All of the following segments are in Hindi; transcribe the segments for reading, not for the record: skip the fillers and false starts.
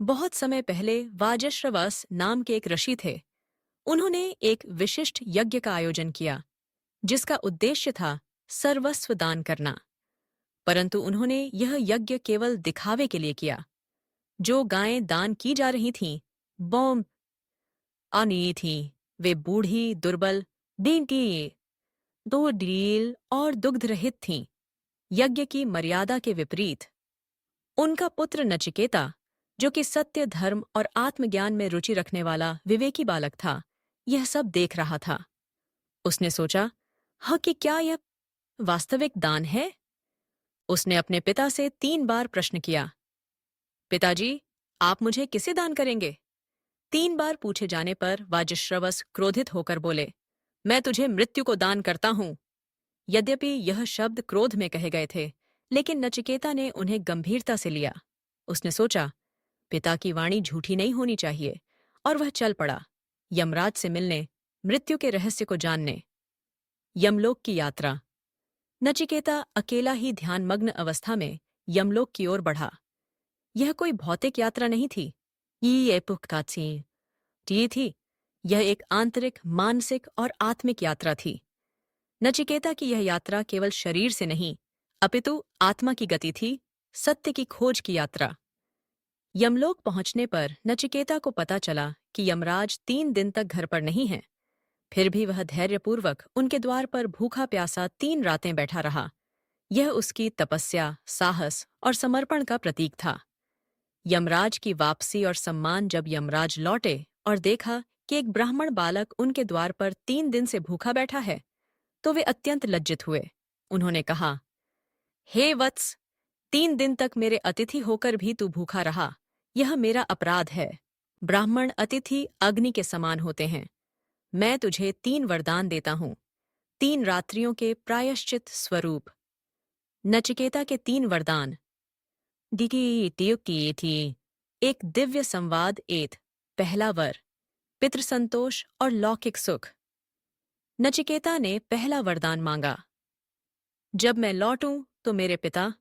बहुत समय पहले वाजश्रवस नाम के एक ऋषि थे। उन्होंने एक विशिष्ट यज्ञ का आयोजन किया जिसका उद्देश्य था सर्वस्व दान करना। परंतु उन्होंने यह यज्ञ केवल दिखावे के लिए किया। जो गायें दान की जा रही थीं, बौम अनियी थीं। वे बूढ़ी, दुर्बल, डींटी, दो डील और दुग्ध रहित थीं, यज्ञ की मर्यादा के विपरीत। उनका पुत्र नचिकेता, जो कि सत्य, धर्म और आत्मज्ञान में रुचि रखने वाला विवेकी बालक था, यह सब देख रहा था। उसने सोचा, हाँ, कि क्या यह वास्तविक दान है? उसने अपने पिता से 3 बार प्रश्न किया, पिताजी, आप मुझे किसे दान करेंगे? 3 बार पूछे जाने पर वाजश्रवस क्रोधित होकर बोले, मैं तुझे मृत्यु को दान करता हूं। यद्यपि यह शब्द क्रोध में कहे गए थे, लेकिन नचिकेता ने उन्हें गंभीरता से लिया। उसने सोचा, पिता की वाणी झूठी नहीं होनी चाहिए, और वह चल पड़ा यमराज से मिलने, मृत्यु के रहस्य को जानने। यमलोक की यात्रा। नचिकेता अकेला ही ध्यानमग्न अवस्था में यमलोक की ओर बढ़ा। यह कोई भौतिक यात्रा नहीं थी, ये पुख्ताची थी। यह एक आंतरिक, मानसिक और आत्मिक यात्रा थी। नचिकेता की यह यात्रा केवल शरीर से नहीं, अपितु आत्मा की गति थी, सत्य की खोज की यात्रा। यमलोक पहुंचने पर नचिकेता को पता चला कि यमराज 3 दिन तक घर पर नहीं है। फिर भी वह धैर्यपूर्वक उनके द्वार पर भूखा प्यासा 3 रातें बैठा रहा। यह उसकी तपस्या, साहस और समर्पण का प्रतीक था। यमराज की वापसी और सम्मान। जब यमराज लौटे और देखा कि एक ब्राह्मण बालक उनके द्वार पर 3 दिन से भूखा बैठा है, तो वे अत्यंत लज्जित हुए। उन्होंने कहा, हे वत्स, 3 दिन तक मेरे अतिथि होकर भी तू भूखा रहा। यह मेरा अपराध है। ब्राह्मण अतिथि अग्नि के समान होते हैं। मैं तुझे 3 वरदान देता हूं, 3 रात्रियों के प्रायश्चित स्वरूप। नचिकेता के 3 वरदान। डिकी टियुकी थी। एक दिव्य संवाद एत। पहला वर, पितृसंतोष और लौकिक सुख। नचिकेता ने पहला वरदान मांगा, जब मैं लौटूं तो मेरे पिता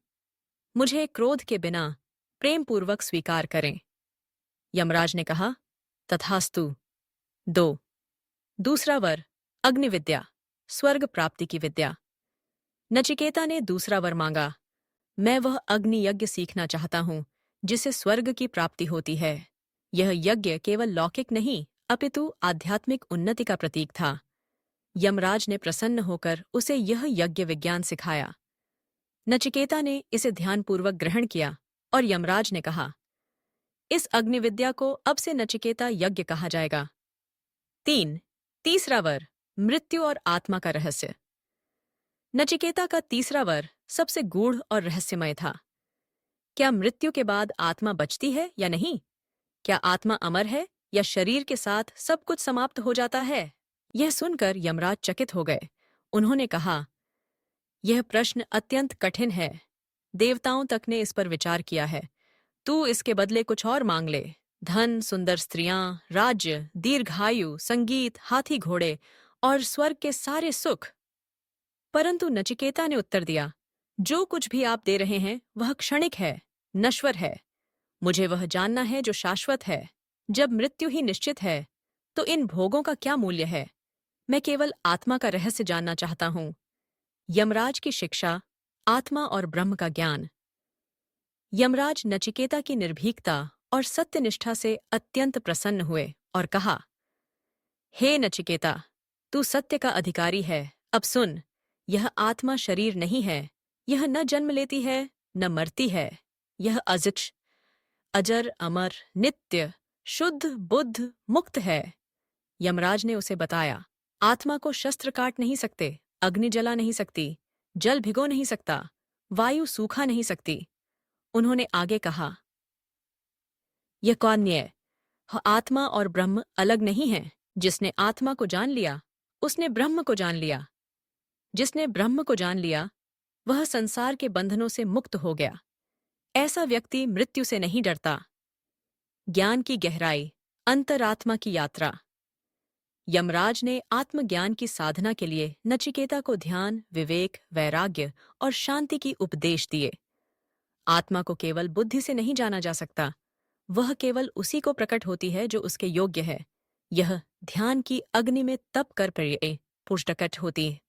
मुझे क्रोध के बिना प्रेमपूर्वक स्वीकार करें। यमराज ने कहा, तथास्तु। 2। दूसरा वर, अग्निविद्या, स्वर्ग प्राप्ति की विद्या। नचिकेता ने दूसरा वर मांगा, मैं वह अग्नि यज्ञ सीखना चाहता हूं जिसे स्वर्ग की प्राप्ति होती है। यह यज्ञ केवल लौकिक नहीं, अपितु आध्यात्मिक उन्नति का प्रतीक था। यमराज ने प्रसन्न होकर उसे यह यज्ञ विज्ञान सिखाया। नचिकेता ने इसे ध्यानपूर्वक ग्रहण किया और यमराज ने कहा, इस अग्निविद्या को अब से नचिकेता यज्ञ कहा जाएगा। 3। तीसरा वर, मृत्यु और आत्मा का रहस्य। नचिकेता का तीसरा वर सबसे गूढ़ और रहस्यमय था। क्या मृत्यु के बाद आत्मा बचती है या नहीं? क्या आत्मा अमर है या शरीर के साथ सब कुछ समाप्त हो जाता है? यह सुनकर यमराज चकित हो गए। उन्होंने कहा, यह प्रश्न अत्यंत कठिन है। देवताओं तक ने इस पर विचार किया है। तू इसके बदले कुछ और मांग ले, धन, सुंदर स्त्रियां, राज्य, दीर्घायु, संगीत, हाथी घोड़े और स्वर्ग के सारे सुख। परंतु नचिकेता ने उत्तर दिया, जो कुछ भी आप दे रहे हैं वह क्षणिक है, नश्वर है। मुझे वह जानना है जो शाश्वत है। जब मृत्यु ही निश्चित है, तो इन भोगों का क्या मूल्य है? मैं केवल आत्मा का रहस्य जानना चाहता हूं। यमराज की शिक्षा, आत्मा और ब्रह्म का ज्ञान। यमराज नचिकेता की निर्भीकता और सत्यनिष्ठा से अत्यंत प्रसन्न हुए और कहा, हे नचिकेता, तू सत्य का अधिकारी है। अब सुन, यह आत्मा शरीर नहीं है। यह न जन्म लेती है न मरती है। यह अजिच, अजर, अमर, नित्य, शुद्ध, बुद्ध, मुक्त है। यमराज ने उसे बताया, आत्मा को शस्त्र काट नहीं सकते, अग्नि जला नहीं सकती, जल भिगो नहीं सकता, वायु सूखा नहीं सकती। उन्होंने आगे कहा, यह कौन्य आत्मा और ब्रह्म अलग नहीं है। जिसने आत्मा को जान लिया, उसने ब्रह्म को जान लिया। जिसने ब्रह्म को जान लिया, वह संसार के बंधनों से मुक्त हो गया। ऐसा व्यक्ति मृत्यु से नहीं डरता। ज्ञान की गहराई, अंतरात्मा की यात्रा। यमराज ने आत्मज्ञान की साधना के लिए नचिकेता को ध्यान, विवेक, वैराग्य और शांति की उपदेश दिए। आत्मा को केवल बुद्धि से नहीं जाना जा सकता, वह केवल उसी को प्रकट होती है जो उसके योग्य है। यह ध्यान की अग्नि में तप कर पुष्टकट होती।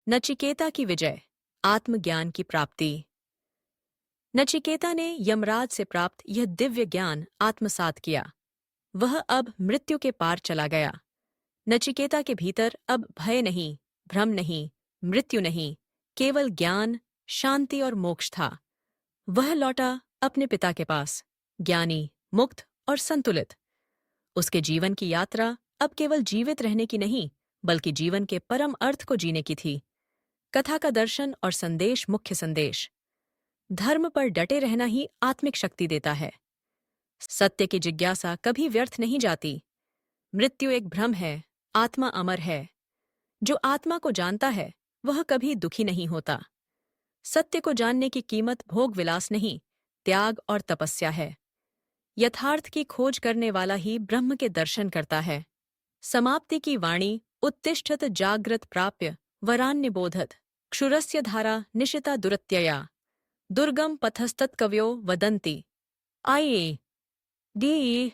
नचिकेता की विजय, आत्मज्ञान की प्राप्ति। नचिकेता ने यमराज से प्राप्त यह दिव्य ज्ञान आत्मसात किया। वह अब मृत्यु के पार चला गया। नचिकेता के भीतर अब भय नहीं, भ्रम नहीं, मृत्यु नहीं, केवल ज्ञान, शांति और मोक्ष था। वह लौटा अपने पिता के पास, ज्ञानी, मुक्त और संतुलित। उसके जीवन की यात्रा अब केवल जीवित रहने की नहीं, बल्कि जीवन के परम अर्थ को जीने की थी। कथा का दर्शन और संदेश, मुख्य संदेश। धर्म पर डटे रहना ही आत्मिक शक्ति देता है। सत्य की जिज्ञासा कभी व्यर्थ नहीं जाती। मृत्यु एक भ्रम है, आत्मा अमर है। जो आत्मा को जानता है वह कभी दुखी नहीं होता। सत्य को जानने की कीमत भोग विलास नहीं, त्याग और तपस्या है। यथार्थ की खोज करने वाला ही ब्रह्म के दर्शन करता है। समाप्ति की वाणी, उत्तिष्ठत जाग्रत प्राप्य वरान्य बोधत क्षुरस्य धारा निशिता दुरत्यया दुर्गम पथस्तत्कव्यो वदन्ति। आइए डी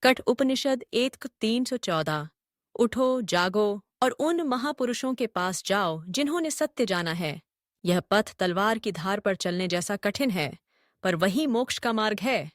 कठ उपनिषद 1:314। उठो, जागो और उन महापुरुषों के पास जाओ जिन्होंने सत्य जाना है। यह पथ तलवार की धार पर चलने जैसा कठिन है, पर वही मोक्ष का मार्ग है।